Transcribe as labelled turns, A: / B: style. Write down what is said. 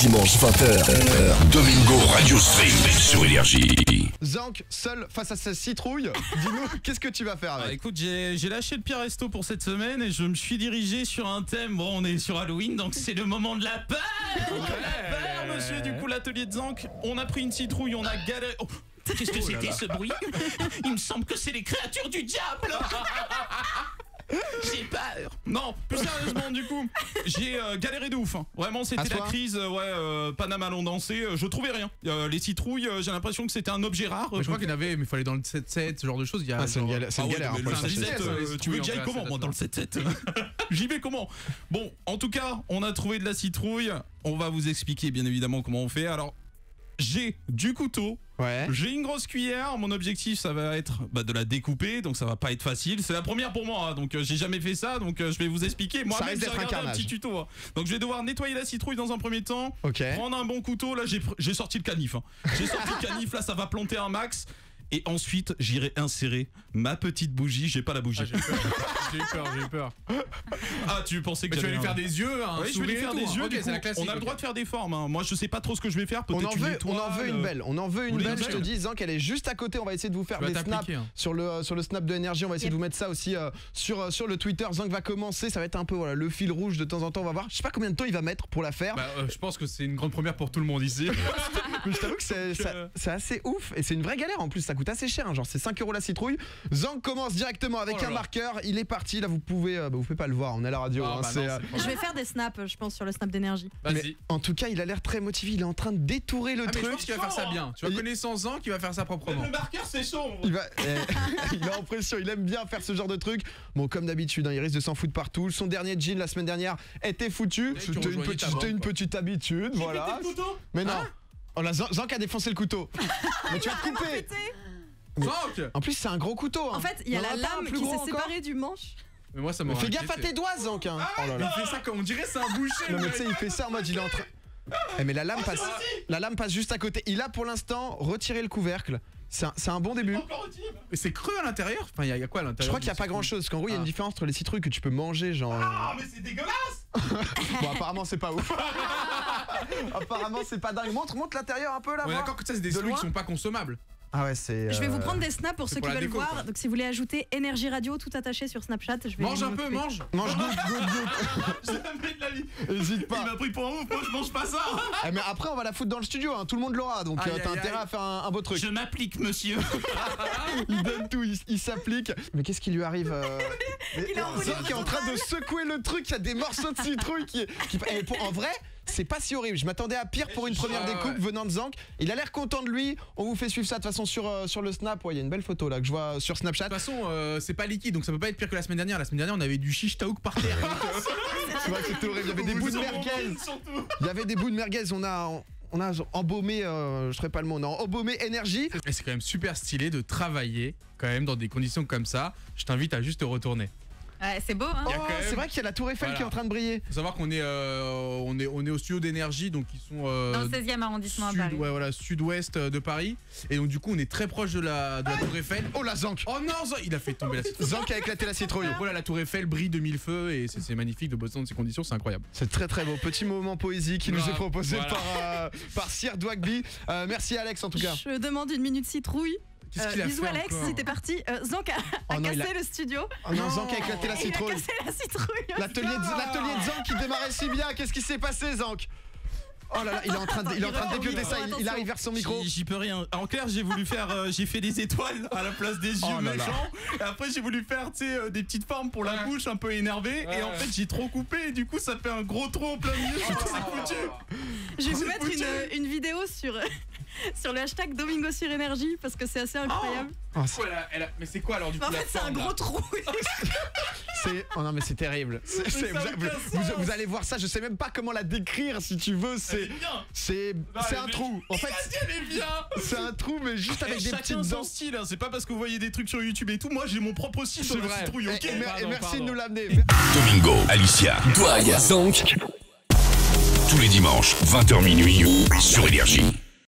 A: Dimanche 20h.
B: Domingo Radio Stream sur Énergie.
C: Zank, seul face à sa citrouille, dis-nous, qu'est-ce que tu vas faire avec?
D: Écoute, j'ai lâché le pire resto pour cette semaine et je me suis dirigé sur un thème. Bon, on est sur Halloween, donc c'est le moment de la peur. La peur, monsieur. Du coup, l'atelier de Zank, on a pris une citrouille, on a galéré. Oh, qu'est-ce que c'était ce bruit? Il me semble que c'est les créatures du diable. J'ai peur. Non, plus sérieusement, du coup, j'ai galéré de ouf. Hein. Vraiment, c'était la crise. Panama l'ont dansé. Je trouvais rien. Les citrouilles, j'ai l'impression que c'était un objet rare.
E: Je crois qu'il y en avait, mais il fallait dans le 7-7, ce genre de choses. Il y a
C: c'est une galère.
D: Mais le 7-7, tu veux que j'aille comment, moi, dans le 7-7? J'y vais comment? Bon, en tout cas, on a trouvé de la citrouille. On va vous expliquer, bien évidemment, comment on fait. Alors, j'ai du couteau.
C: Ouais.
D: J'ai une grosse cuillère, mon objectif ça va être de la découper, donc ça va pas être facile. C'est la première pour moi, hein, donc j'ai jamais fait ça, donc je vais vous expliquer. Moi-même j'ai regardé un petit tuto. Hein. Donc je vais devoir nettoyer la citrouille dans un premier temps, prendre un bon couteau, là j'ai sorti le canif. Hein. J'ai sorti le canif, là ça va planter un max. Et ensuite, j'irai insérer ma petite bougie. J'ai pas la bougie.
E: J'ai eu peur.
D: Ah, tu pensais que
E: tu vas lui faire des yeux,
D: Oui, je vais lui faire des yeux.
E: Okay,
D: on a le droit de faire des formes. Hein. Moi, je sais pas trop ce que je vais faire.
C: On en veut une belle. On en veut une belle. Je te dis, Zank, elle est juste à côté. On va essayer de vous faire des snaps sur le snap de Énergie. On va essayer de vous mettre ça aussi sur le Twitter. Zank va commencer. Ça va être un peu le fil rouge de temps en temps. On va voir. Je sais pas combien de temps il va mettre pour la faire.
E: Je pense que c'est une grande première pour tout le monde ici.
C: Mais je t'avoue que c'est assez ouf et c'est une vraie galère en plus. Ça coûte assez cher. Hein. Genre c'est 5 € la citrouille. Zank commence directement avec un marqueur. Il est parti. Là vous pouvez pas le voir. On est à la radio.
F: Je vais faire des snaps, je pense, sur le snap d'Énergie.
E: Vas-y.
C: En tout cas, il a l'air très motivé. Il est en train de détourer le truc.
E: Mais je pense qu'il va faire ça bien. Tu vois, connaissant Zank, il va faire ça proprement.
D: Le marqueur c'est chaud.
C: Il a l'impression. Il aime bien faire ce genre de truc. Bon, comme d'habitude, il risque de s'en foutre partout. Son dernier jean la semaine dernière était foutu. C'était une petite habitude. Voilà. Mais non. Oh là, Zank a défoncé le couteau. Mais tu vas te couper.
E: Zank.
C: En plus, c'est un gros couteau.
F: En fait, il y a la lame qui s'est séparée du manche.
E: Mais moi, ça m'a
C: Fais gaffe à tes doigts, Zank. Oh là là.
E: Il fait ça comme on dirait c'est un boucher.
C: Non mais tu sais, il fait ça en mode il est en train. Mais la lame passe juste à côté. Il a pour l'instant retiré le couvercle. C'est un bon début.
E: Mais c'est creux à l'intérieur. Enfin, il y a quoi à l'intérieur?
C: Je crois qu'il n'y a pas grand chose. Qu'en gros, il y a une différence entre les citrouilles que tu peux manger, genre.
D: Ah, mais c'est dégueulasse.
C: Bon, apparemment, c'est pas ouf. Apparemment, c'est pas dingue. Montre l'intérieur un peu là.
E: On est d'accord que ça, c'est des fruits qui sont pas consommables.
C: Ah ouais, c'est.
F: Je vais vous prendre des snaps pour ceux qui veulent voir. Donc si vous voulez ajouter Énergie Radio tout attaché sur Snapchat, je vais
E: mange un peu, mange.
C: Mange good.
D: Jamais de la vie.
C: Hésite pas.
D: Il m'a pris pour un ouf, moi je mange pas ça.
C: Mais après on va la foutre dans le studio, hein. Tout le monde l'aura, donc t'as intérêt à faire un beau truc.
D: Je m'applique, monsieur.
C: Il donne tout, il s'applique. Mais qu'est-ce qui lui arrive
F: Il a enroulé
C: qui est en train de secouer le truc, il y a des morceaux de citrouille qui... En vrai, c'est pas si horrible. Je m'attendais à pire pour une première découpe venant de Zank. Il a l'air content de lui. On vous fait suivre ça de toute façon sur le snap. Ouais, il y a une belle photo là que je vois sur Snapchat.
E: De toute façon, c'est pas liquide, donc ça peut pas être pire que la semaine dernière. La semaine dernière, on avait du shish taouk par terre.
C: C'est vrai que c'était horrible. Il y avait des bouts de merguez. Il y avait des bouts de merguez. On a embaumé, je ferai pas le mot, on a embaumé Énergie.
E: Et c'est quand même super stylé de travailler quand même dans des conditions comme ça. Je t'invite à juste te retourner.
F: Ouais, c'est beau, hein.
C: C'est vrai qu'il y a la tour Eiffel qui est en train de briller.
E: Faut savoir qu'on est, on est au studio d'Énergie, donc ils sont
F: dans le 16e arrondissement à Paris.
E: Ouais, voilà, sud-ouest de Paris. Et donc du coup, on est très proche de la tour Eiffel.
C: Oh la Zank.
E: Oh non, il a fait tomber la citrouille.
C: Zank a éclaté la citrouille.
E: Voilà, la tour Eiffel brille de mille feux et c'est magnifique de bosser dans ces conditions, c'est incroyable.
C: C'est très très beau. Petit moment poésie qui nous est proposé par Sir Dwagby. Merci Alex en tout cas.
F: Je demande une minute citrouille. Bisous Alex,
E: encore
F: c'était parti. Zank a cassé le studio.
C: Oh non, Zank a éclaté la citrouille.
F: Il a cassé la citrouille.
C: L'atelier de Zank qui démarrait si bien. Qu'est-ce qui s'est passé, Zank? Oh là là, il est en train de dépioter ça, il arrive vers son micro.
D: J'y peux rien. En clair, j'ai fait des étoiles à la place des yeux méchants. Et après, j'ai voulu faire des petites formes pour la bouche un peu énervée. Et en fait, j'ai trop coupé. Et du coup, ça fait un gros trou au plein milieu. C'est foutu.
F: Je vais vous mettre une vidéo sur le hashtag Domingo sur Énergie parce que c'est assez incroyable.
E: Mais c'est quoi alors du coup?
F: En fait, c'est un gros trou.
C: Oh non mais c'est terrible. Vous allez voir ça, je sais même pas comment la décrire si tu veux. C'est un trou. En fait, c'est un trou mais juste avec des petites dents.
D: Style, hein. C'est pas parce que vous voyez des trucs sur YouTube et tout. Moi j'ai mon propre style sur la citrouille. Ok.
C: Et merci de nous l'amener.
B: Domingo, Alicia,
A: Zank.
B: tous les dimanches 20h minuit sur Énergie.